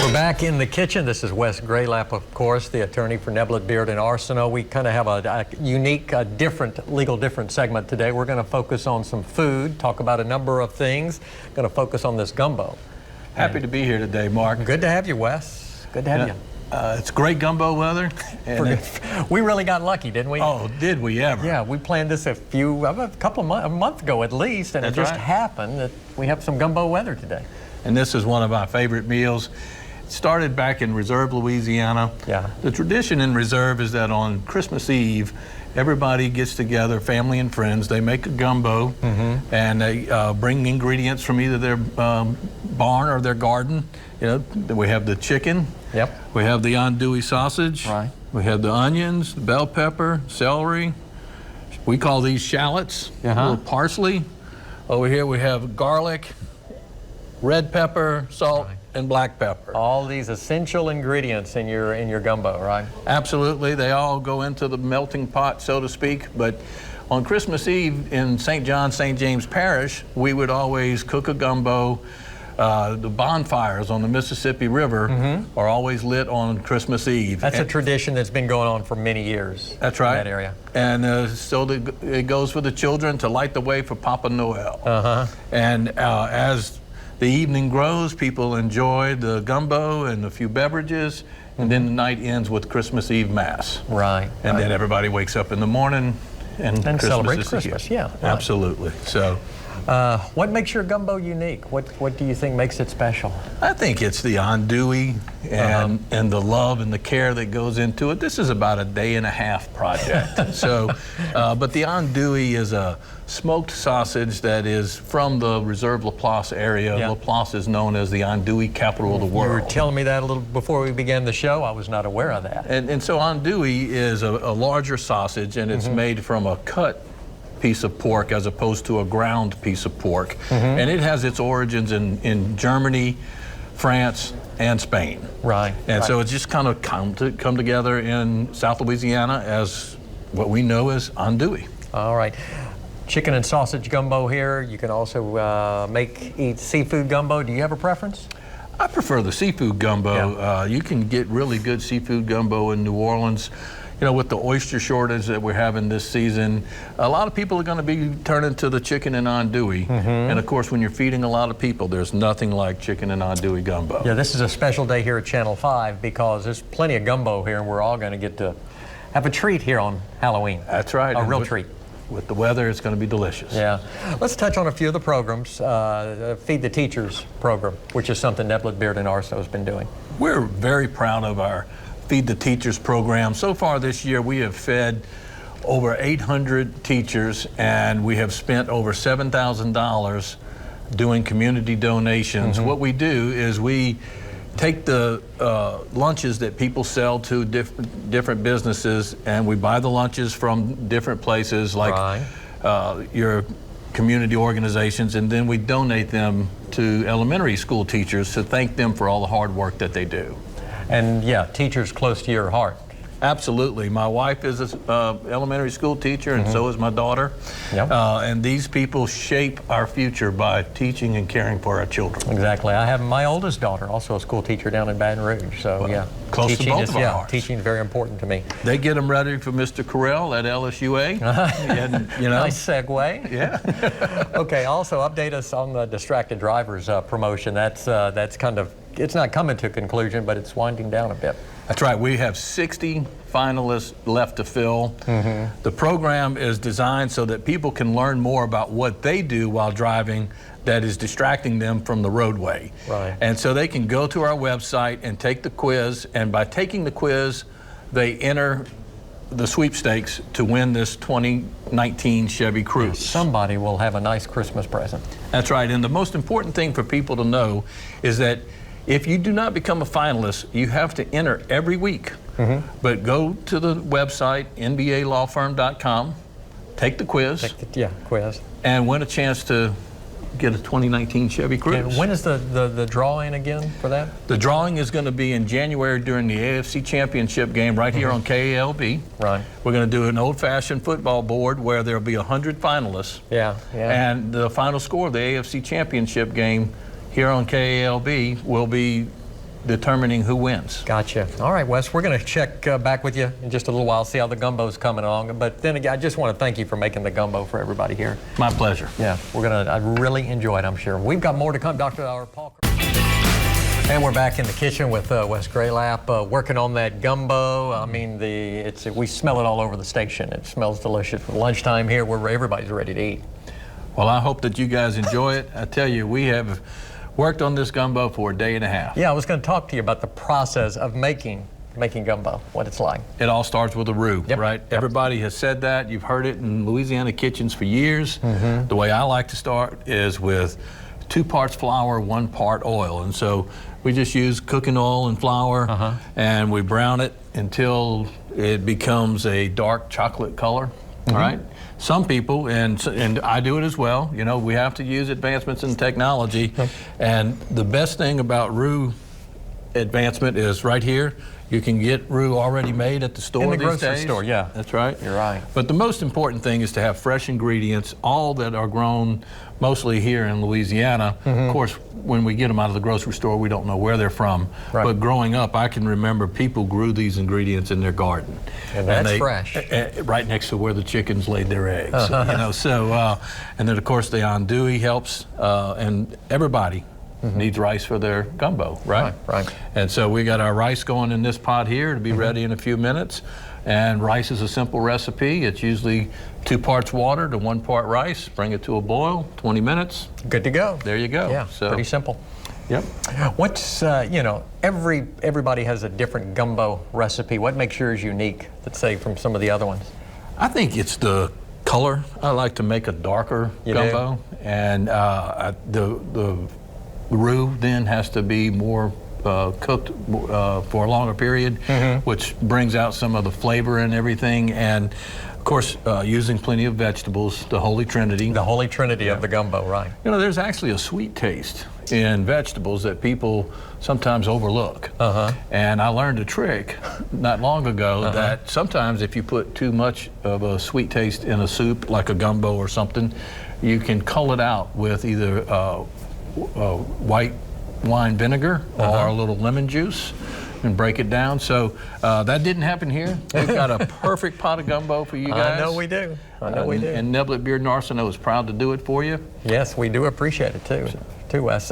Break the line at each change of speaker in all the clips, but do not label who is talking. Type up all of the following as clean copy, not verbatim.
We're back in the kitchen. This is Wes Gralapp, of course, the attorney for Neblett, Beard, and Arsenault. We kind of have a unique, different segment today. We're going to focus on some food, talk about a number of things. Going to focus on this gumbo.
Happy to be here today, Mark.
Good to have you, Wes. Good to have you.
It's great gumbo weather. And
we really got lucky, didn't we?
Oh, did we ever?
Yeah, we planned this a month ago at least, and
That's
it just
right.
happened that we have some gumbo weather today.
And this is one of my favorite meals. It started back in Reserve, Louisiana.
Yeah.
The tradition in Reserve is that on Christmas Eve, everybody gets together, family and friends. They make a gumbo, and they bring ingredients from either their barn or their garden. You know, we have the chicken.
Yep.
We have the andouille sausage.
Right.
We have the onions, the bell pepper, celery. We call these shallots. A little parsley. Over here we have garlic, red pepper, salt, and black pepper.
All these essential ingredients in your gumbo, right?
Absolutely. They all go into the melting pot, so to speak. But on Christmas Eve in St. John, St. James Parish, we would always cook a gumbo. The bonfires on the Mississippi River are always lit on Christmas Eve.
That's a tradition that's been going on for many years.
That's right.
In that area.
And so it goes for the children to light the way for Papa Noel. And as the evening grows, people enjoy the gumbo and a few beverages, and then the night ends with Christmas Eve Mass.
Right.
And then everybody wakes up in the morning and Christmas
celebrates
is
Christmas.
here.
Yeah. Right.
Absolutely. So.
What makes your gumbo unique? What do you think makes it special?
I think it's the andouille and the love and the care that goes into it. This is about a day-and-a-half project. So, but the andouille is a smoked sausage that is from the Reserve Laplace area.
Yeah.
Laplace is known as the andouille capital of the world.
You were telling me that a little before we began the show. I was not aware of that.
And so andouille is a larger sausage, and it's made from a cut piece of pork as opposed to a ground piece of pork. And it has its origins in Germany, France, and Spain.
Right.
And so it's just kind of come together in South Louisiana as what we know as andouille.
All right. Chicken and sausage gumbo here. You can also eat seafood gumbo. Do you have a preference?
I prefer the seafood gumbo.
Yeah.
You can get really good seafood gumbo in New Orleans. You know, with the oyster shortage that we're having this season, a lot of people are going to be turning to the chicken and andouille. And of course, when you're feeding a lot of people, there's nothing like chicken and andouille gumbo.
Yeah, this is a special day here at Channel 5 because there's plenty of gumbo here, and we're all going to get to have a treat here on Halloween.
That's right.
A real treat.
With the weather, it's going to be delicious.
Yeah. Let's touch on a few of the programs. Feed the Teachers program, which is something Neblett, Beard, and Arsenault has been doing.
We're very proud of our Feed the Teachers program. So far this year, we have fed over 800 teachers, and we have spent over $7,000 doing community donations. What we do is we take the lunches that people sell to different businesses, and we buy the lunches from different places like your community organizations, and then we donate them to elementary school teachers to thank them for all the hard work that they do.
And yeah, teachers close to your heart.
Absolutely. My wife is an elementary school teacher, and so is my daughter.
Yep.
And these people shape our future by teaching and caring for our children.
Exactly. I have my oldest daughter, also a school teacher down in Baton Rouge. So
well,
yeah,
close
teaching
to both
is,
of our hearts.
Teaching is very important to me.
They get them ready for Mr. Carell at LSUA. And, you know.
Nice segue.
Yeah.
Okay. Also, update us on the Distracted Drivers promotion. That's kind of, it's not coming to a conclusion, but it's winding down a bit.
That's right. We have 60 finalists left to fill. The program is designed so that people can learn more about what they do while driving that is distracting them from the roadway.
Right.
And so they can go to our website and take the quiz, and by taking the quiz, they enter the sweepstakes to win this 2019 Chevy Cruze.
Somebody will have a nice Christmas present.
That's right. And the most important thing for people to know is that if you do not become a finalist, you have to enter every week. But go to the website, nbalawfirm.com, take the quiz,
quiz,
and win a chance to get a 2019 Chevy Cruze.
Okay, when is the draw-in again for that?
The drawing is going to be in January during the AFC Championship game right here on KALB.
Right.
We're going to do an old-fashioned football board where there'll be 100 finalists.
Yeah.
And the final score of the AFC Championship game here on KALB will be determining who wins.
Gotcha. All right, Wes, we're going to check back with you in just a little while, see how the gumbo's coming along. But then again, I just want to thank you for making the gumbo for everybody here.
My pleasure.
Yeah, I really enjoyed it, I'm sure. We've got more to come. Dr. Paul. And we're back in the kitchen with Wes Gralapp, working on that gumbo. I mean, we smell it all over the station. It smells delicious. For lunchtime here, where everybody's ready to eat.
Well, I hope that you guys enjoy it. I tell you, we have worked on this gumbo for a day and a half.
Yeah, I was going to talk to you about the process of making gumbo, what it's like.
It all starts with a roux,
yep.
right?
Yep.
Everybody has said that. You've heard it in Louisiana kitchens for years. The way I like to start is with 2 parts flour, 1 part oil. And so we just use cooking oil and flour, and we brown it until it becomes a dark chocolate color, all right? Some people, and I do it as well, you know, we have to use advancements in technology. And the best thing about roux advancement is right here. You can get roux already made at the store
in the
these
grocery
days.
store, yeah.
That's right.
You're right.
But the most important thing is to have fresh ingredients, all that are grown mostly here in Louisiana. Of course, when we get them out of the grocery store, we don't know where they're from. Right. But growing up, I can remember people grew these ingredients in their garden.
And that's fresh.
Right next to where the chickens laid their eggs. You know, so, and then of course the andouille helps, and everybody needs rice for their gumbo, right?
Right.
And so we got our rice going in this pot here to be ready in a few minutes. And rice is a simple recipe. It's usually 2 parts water to 1 part rice. Bring it to a boil, 20 minutes.
Good to go.
There you go.
Yeah,
so,
pretty simple.
Yep.
What's, you know, everybody has a different gumbo recipe. What makes yours unique, let's say, from some of the other ones?
I think it's the color. I like to make a darker gumbo. And the roux then has to be more cooked for a longer period, which brings out some of the flavor and everything. And of course, using plenty of vegetables, the Holy Trinity.
The Holy Trinity of the gumbo, right.
You know, there's actually a sweet taste in vegetables that people sometimes overlook. And I learned a trick not long ago that sometimes if you put too much of a sweet taste in a soup, like a gumbo or something, you can cull it out with either white wine vinegar or a little lemon juice and break it down. So that didn't happen here. We've got a perfect pot of gumbo for you guys.
I know we do. I know we do.
And Neblett Beard and Arsenault is proud to do it for you.
Yes, we do appreciate it too, Wes.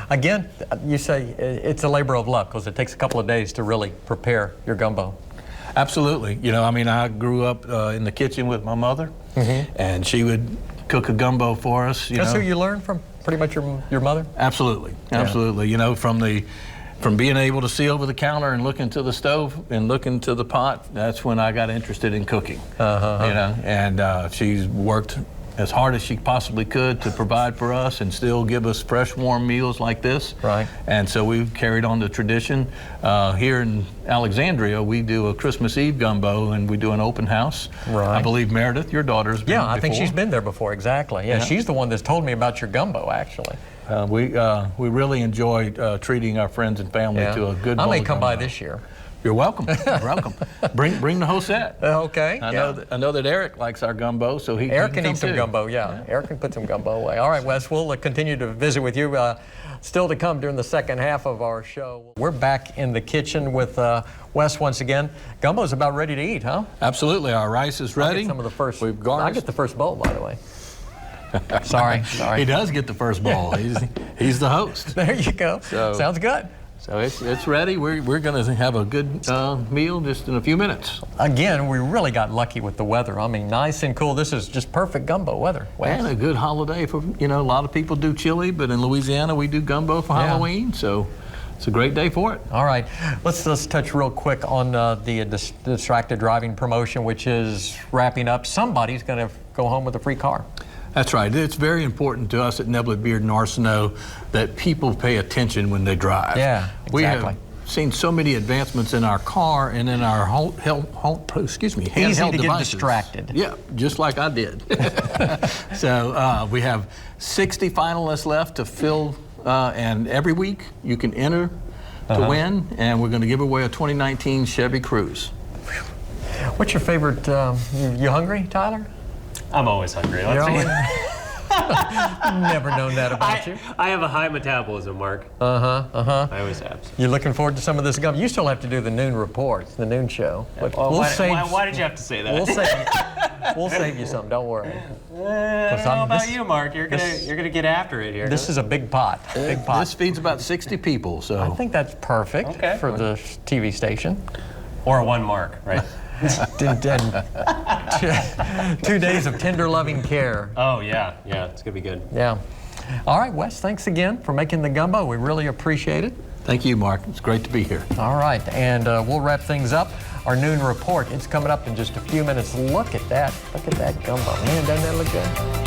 Again, you say it's a labor of love because it takes a couple of days to really prepare your gumbo.
Absolutely. You know, I mean, I grew up in the kitchen with my mother, and she would cook a gumbo for us.
That's who you learned from? Pretty much your mother?
Absolutely, absolutely. You know, from being able to see over the counter and look into the stove and look into the pot, that's when I got interested in cooking. You know, and she's worked as hard as she possibly could to provide for us and still give us fresh, warm meals like this.
Right.
And so we've carried on the tradition. Here in Alexandria, we do a Christmas Eve gumbo and we do an open house.
Right.
I believe Meredith, your daughter's been
I think she's been there before, exactly. Yeah, she's the one that's told me about your gumbo, actually.
We really enjoy treating our friends and family to a good bowl
I may
of
come
gumbo.
by this year.
You're welcome. You're welcome. Bring the whole set.
Okay.
I know that Eric likes our gumbo, so
Eric can eat some gumbo. Yeah, Eric can put some gumbo away. All right, Wes, we'll continue to visit with you. Still to come during the second half of our show. We're back in the kitchen with Wes once again. Gumbo's about ready to eat, huh?
Absolutely. Our rice is ready.
I'll get some of the first.
We've garnished.
I get the first bowl, by the way. Sorry.
He does get the first bowl. He's the host.
There you go. Sounds good.
So it's ready. We're going to have a good meal just in a few minutes.
Again, we really got lucky with the weather. I mean, nice and cool. This is just perfect gumbo weather.
And a good holiday for, you know, a lot of people do chili, but in Louisiana we do gumbo for Halloween. So it's a great day for it. All right.
Let's touch real quick on the distracted driving promotion, which is wrapping up. Somebody's going to go home with a free car.
That's right. It's very important to us at Neblett Beard and Arsenault that people pay attention when they drive.
Yeah, exactly.
We have seen so many advancements in our car and in our handheld
Easy to
devices.
Get distracted.
Yeah, just like I did. So we have 60 finalists left to fill, and every week you can enter to win, and we're going to give away a 2019 Chevy Cruze.
What's your favorite? You hungry, Tyler?
I'm always hungry.
Never known that about you.
I have a high metabolism, Mark.
I
always have.
You're looking forward to some of this gum. You still have to do the noon report, the noon show. But
Well, why did you have to say that?
We'll save you some. Don't worry.
I don't know about you, Mark. You're gonna get after it here.
This is a big pot. Big pot.
This feeds about 60 people, so.
I think that's perfect for the TV station.
Or one Mark, right?
2 days of tender, loving care.
Oh yeah, it's gonna be good.
Yeah. All right, Wes, thanks again for making the gumbo. We really appreciate it.
Thank you, Mark. It's great to be here.
All right, and we'll wrap things up. Our noon report, it's coming up in just a few minutes. Look at that. Look at that gumbo. Man, doesn't that look good?